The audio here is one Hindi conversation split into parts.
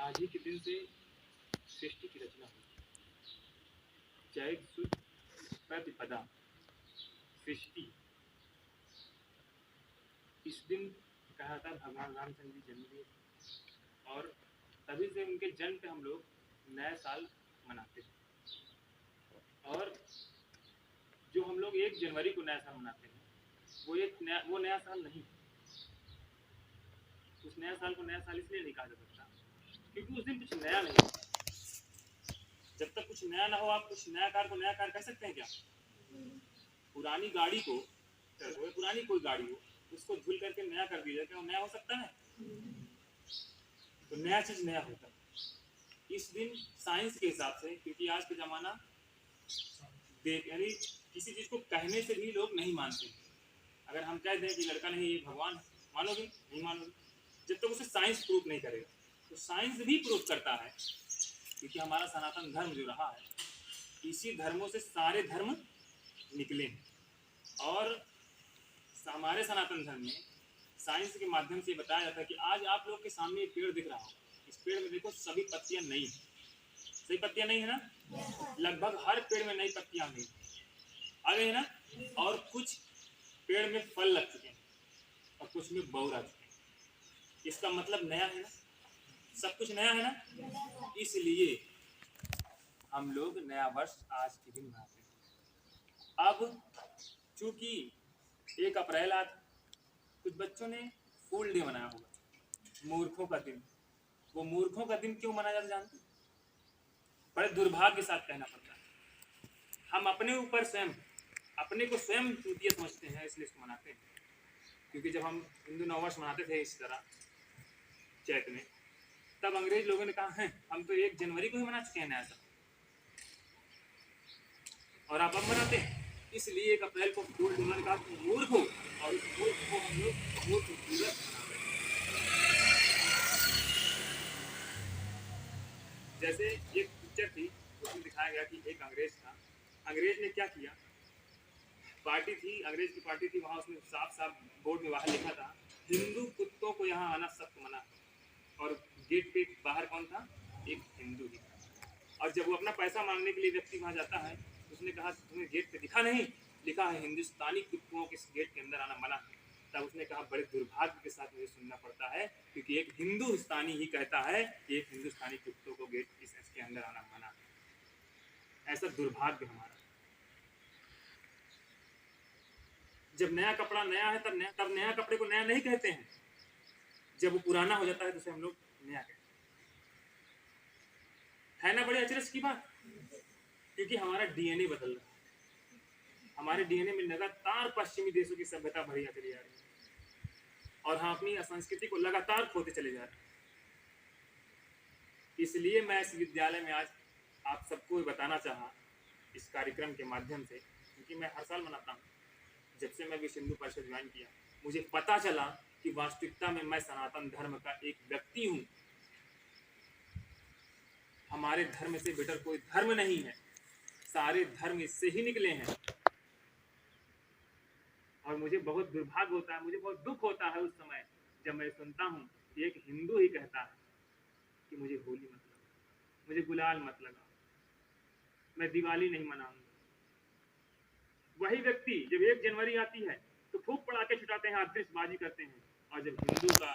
आज ही के दिन से सृष्टि की रचना हुई। जैक सुद प्रतिपदा सृष्टि। इस दिन कहा था भगवान रामचंद्र जी जन्म लिए और तभी से उनके जन्म पे हम लोग नया साल मनाते हैं। और जो हम लोग 1 जनवरी को नया साल मनाते हैं वो नया साल नहीं। उस नया साल को नया साल इसलिए नहीं कहा जा सकता क्योंकि उस दिन कुछ नया नहीं होता। जब तक कुछ नया ना हो आप कुछ नया कार को नया कार कह सकते हैं क्या? पुरानी गाड़ी को, पुरानी कोई गाड़ी हो उसको धुल करके नया कर दिया जाए, क्या वो नया हो सकता है? तो नया चीज नया होता है। इस दिन साइंस के हिसाब से, क्योंकि आज का जमाना यानी किसी चीज को कहने से भी लोग नहीं मानते। अगर हम कह दें कि लड़का नहीं ये भगवान है, मानोगे? नहीं मानोगे जब तक उसे साइंस प्रूफ नहीं करेगा। तो साइंस भी प्रूफ करता है क्योंकि हमारा सनातन धर्म जो रहा है, इसी धर्मों से सारे धर्म निकले हैं। और हमारे सनातन धर्म में साइंस के माध्यम से बताया जाता है कि आज आप लोग के सामने एक पेड़ दिख रहा हो, इस पेड़ में देखो सभी पत्तियां नई है। सही पत्तियां नहीं है ना? लगभग हर पेड़ में नई पत्तियां नई आ गई है ना। और कुछ पेड़ में फल लग चुके हैं और कुछ में बौर आ चुके हैं। इसका मतलब नया है ना, सब कुछ नया है ना। इसलिए हम लोग नया वर्ष आज के दिन मनाते हैं। अब चूंकि 1 अप्रैल आज कुछ बच्चों ने फूल डे मनाया होगा, मूर्खों का दिन। वो मूर्खों का दिन क्यों मनाया जाता जानते? बड़े दुर्भाग्य के साथ कहना पड़ता है, हम अपने ऊपर स्वयं अपने को स्वयं चूतिया समझते हैं, इसलिए इसको मनाते हैं। क्योंकि जब हम हिंदू नववर्ष मनाते थे इस तरह चैत में, तब अंग्रेज लोगों ने कहा है हम तो 1 जनवरी को ही मना चुके हैं नया साल और आप अब मनाते हैं। इसलिए 1 अप्रैल को फूल डे ने कहा मूर्ख हो, और उस मूर्ख को हम लोग बहुत खूबसूरत बना रहे हैं। जैसे एक पिक्चर थी उसमें दिखाया गया कि एक अंग्रेज था। अंग्रेज ने क्या किया, पार्टी थी, अंग्रेज की पार्टी थी, वहाँ उसने साफ साफ बोर्ड में बाहर लिखा था हिंदू कुत्तों को यहाँ आना सख्त मना। और गेट पे बाहर कौन था? एक हिंदू ही था। और जब वो अपना पैसा मांगने के लिए व्यक्ति वहाँ जाता है, उसने कहा तुम्हें गेट पे दिखा नहीं, लिखा है हिंदुस्तानी कुत्तों के इस गेट के अंदर आना मना। तब उसने कहा बड़े दुर्भाग्य के साथ मुझे सुनना पड़ता है क्योंकि एक हिंदुस्तानी ही कहता है कि एक हिंदुस्तानी कुत्तों को गेट इसके अंदर आना मना। ऐसा दुर्भाग्य हमारा। जब नया कपड़ा नया है तब नया कपड़े को नया नहीं कहते हैं, जब वो पुराना हो जाता है तो उसे हम लोग नया कहते हैं। है ना बड़े अचरज की बात, क्योंकि हमारा डीएनए बदल रहा है। हमारे डीएनए में लगातार पश्चिमी देशों की सभ्यता भरी चली जा रही है और हम अपनी संस्कृति को लगातार खोते चले जा रहे हैं। इसलिए मैं इस विद्यालय में आज आप सबको बताना चाहा इस कार्यक्रम के माध्यम से, क्योंकि मैं हर साल मनाता हूँ। जब से मैं विश्व हिंदू परिषद ज्वाइन किया, मुझे पता चला कि वास्तविकता में मैं सनातन धर्म का एक व्यक्ति हूँ। हमारे धर्म से बेटर कोई धर्म नहीं है, सारे धर्म इससे ही निकले हैं। और मुझे बहुत दुर्भाग्य होता है, मुझे बहुत दुख होता है उस समय जब मैं सुनता हूँ कि एक हिंदू ही कहता है कि मुझे होली मत लगाओ, मुझे गुलाल मत लगाओ, मैं दिवाली नहीं मनाऊंगा। वही व्यक्ति जब 1 जनवरी आती है तो खूब पटाखे छुटाते हैं, आतिशबाजी करते हैं, और जब हिंदू का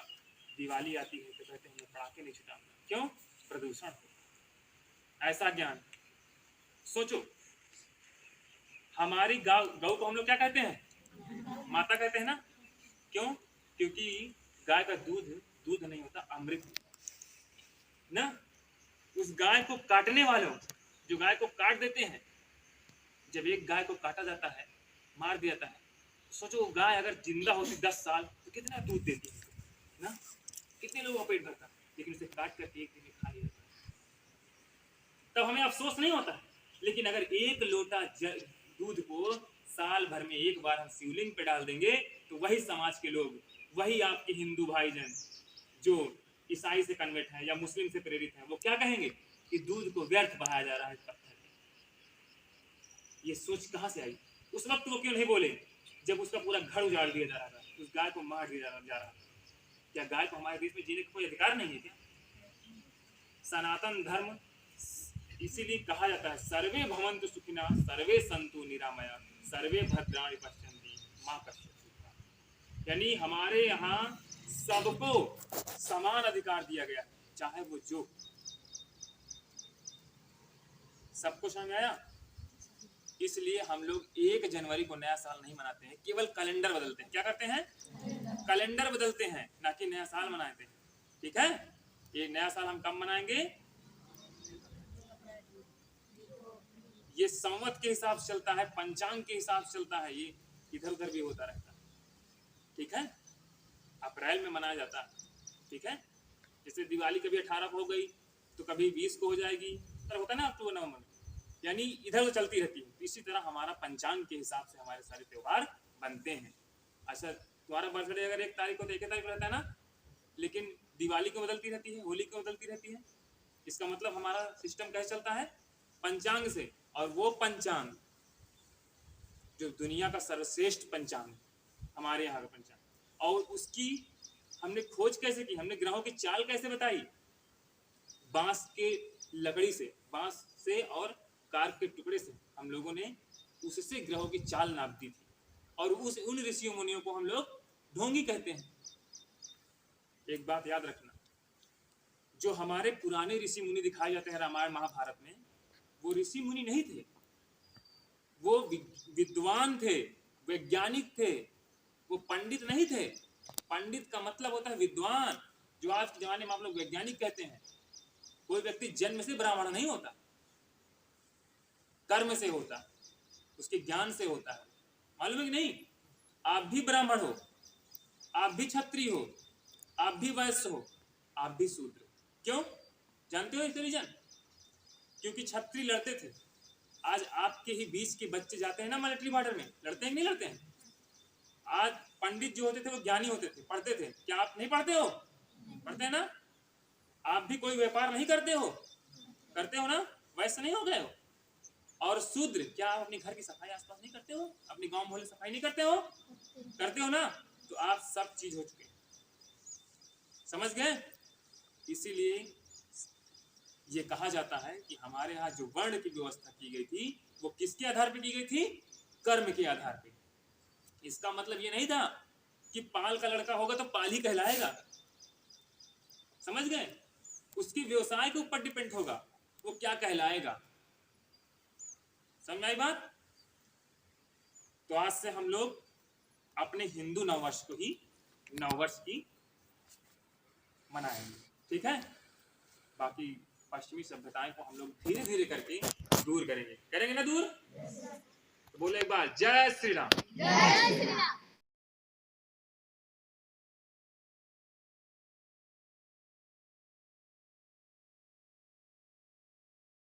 दिवाली आती है तो कहते हैं मैं पटाखे नहीं छुटाऊंगा। क्यों? प्रदूषण हो। ऐसा ज्ञान। सोचो, हमारी गौ को हम लोग क्या कहते हैं? माता कहते हैं ना। क्यों? क्योंकि गाय का दूध नहीं होता, अमृत ना। उस गाय को काटने वालों, जो गाय को काट देते हैं, जब एक गाय को काटा जाता है, मार दिया जाता है, तो सोचो गाय अगर जिंदा होती 10 साल तो कितना दूध देती है ना, कितने लोगों का पेट भरता। लेकिन उसे काट करके 1 दिन में खा लिया जाता है, तब हमें अफसोस नहीं होता है। लेकिन अगर 1 लोटा दूध को साल भर में 1 बार हम शिवलिंग पे डाल देंगे तो वही समाज के लोग, वही आपके हिंदू भाईजन जो ईसाई से कन्वर्ट है या मुस्लिम से प्रेरित है, वो क्या कहेंगे कि दूध को व्यर्थ बहाया जा रहा है पत्थर। ये सोच कहां से आई? उस वक्त वो क्यों नहीं बोले जब उसका पूरा घर उजाड़ दिया जा रहा था, उस गाय को मार दिया जा रहा था? क्या गाय को हमारे देश में जीने का कोई अधिकार नहीं है क्या? सनातन धर्म इसीलिए कहा जाता है सर्वे भवन्तु सुखिनः सर्वे सन्तु निरामया सर्वे भद्राणि पश्यन्ति मां कश्चित् दुःखभाग्। यानी हमारे यहाँ सबको समान अधिकार दिया गया है, चाहे वो जो। सबको समझ में आया? इसलिए हम लोग 1 जनवरी को नया साल नहीं मनाते हैं, केवल कैलेंडर बदलते हैं। क्या करते हैं? कैलेंडर बदलते हैं, ना कि नया साल मनाते हैं। ठीक है? ये नया साल हम कब मनाएंगे? ये संवत के हिसाब से चलता है, पंचांग के हिसाब से चलता है, ये इधर उधर भी होता रहता है। ठीक है? अप्रैल में मनाया जाता है। ठीक है? जैसे दिवाली कभी 18 को हो गई तो कभी 20 को हो जाएगी, तो होता है ना अक्टूबर नवंबर में, यानी इधर तो चलती रहती है। तो इसी तरह हमारा पंचांग के हिसाब से हमारे सारे त्योहार बनते हैं। अच्छा, तुम्हारा बर्थडे अगर 1 तारीख को तो 1 तारीख रहता है ना, लेकिन दिवाली को बदलती रहती है, होली को बदलती रहती है। इसका मतलब हमारा सिस्टम कैसे चलता है? पंचांग से। और वो पंचांग जो दुनिया का सर्वश्रेष्ठ पंचांग, हमारे यहाँ का पंचांग, और उसकी हमने खोज कैसे की? हमने ग्रहों की चाल कैसे बताई? बांस के लकड़ी से, बांस से और कार्क के टुकड़े से हम लोगों ने उससे ग्रहों की चाल नाप दी थी। और उन ऋषियों मुनियों को हम लोग ढोंगी कहते हैं। एक बात याद रखना, जो हमारे पुराने ऋषि मुनि दिखाए जाते हैं रामायण महाभारत में, वो ऋषि मुनि नहीं थे, वो विद्वान थे, वैज्ञानिक थे, वो पंडित नहीं थे। पंडित का मतलब होता है विद्वान, जो आज के जमाने में आप लोग वैज्ञानिक कहते हैं। कोई व्यक्ति जन्म से ब्राह्मण नहीं होता, कर्म से होता है, उसके ज्ञान से होता है। मालूम है कि नहीं? आप भी ब्राह्मण हो, आप भी क्षत्रिय हो, आप भी वैश्य हो, आप भी शूद्र। क्यों जानते हो इसका रीजन? क्योंकि क्षत्रिय लड़ते थे। आज आपके ही बीच के बच्चे जाते हैं ना मिलिट्री बॉर्डर में, लड़ते हैं नहीं लड़ते हैं? आज पंडित जो होते थे वो ज्ञानी होते थे, पढ़ते थे। क्या आप नहीं पढ़ते हो? पढ़ते हैं ना? आप भी कोई व्यापार नहीं करते हो? करते हो ना? वैसे नहीं हो गए हो? और शूद्र, क्या आप अपने घर की सफाई आसपास नहीं करते हो? अपने गांव मोहल्ले सफाई नहीं करते हो? करते हो ना? तो आप सब चीज हो चुके, समझ गए? इसीलिए ये कहा जाता है कि हमारे यहाँ जो वर्ण की व्यवस्था की गई थी वो किसके आधार पर की गई थी? कर्म के आधार पे। इसका मतलब ये नहीं था कि पाल का लड़का होगा तो पाल ही कहलाएगा, समझ गए? उसकी व्यवसाय के ऊपर डिपेंड होगा वो क्या कहलाएगा। समझ आई बात? तो आज से हम लोग अपने हिंदू नववर्ष को ही नववर्ष की मनाएंगे। ठीक है? बाकी पश्चिमी सभ्यताएं को हम लोग धीरे धीरे करके दूर करेंगे। करेंगे ना दूर? तो बोले एक बार जय श्री राम। जय श्री राम।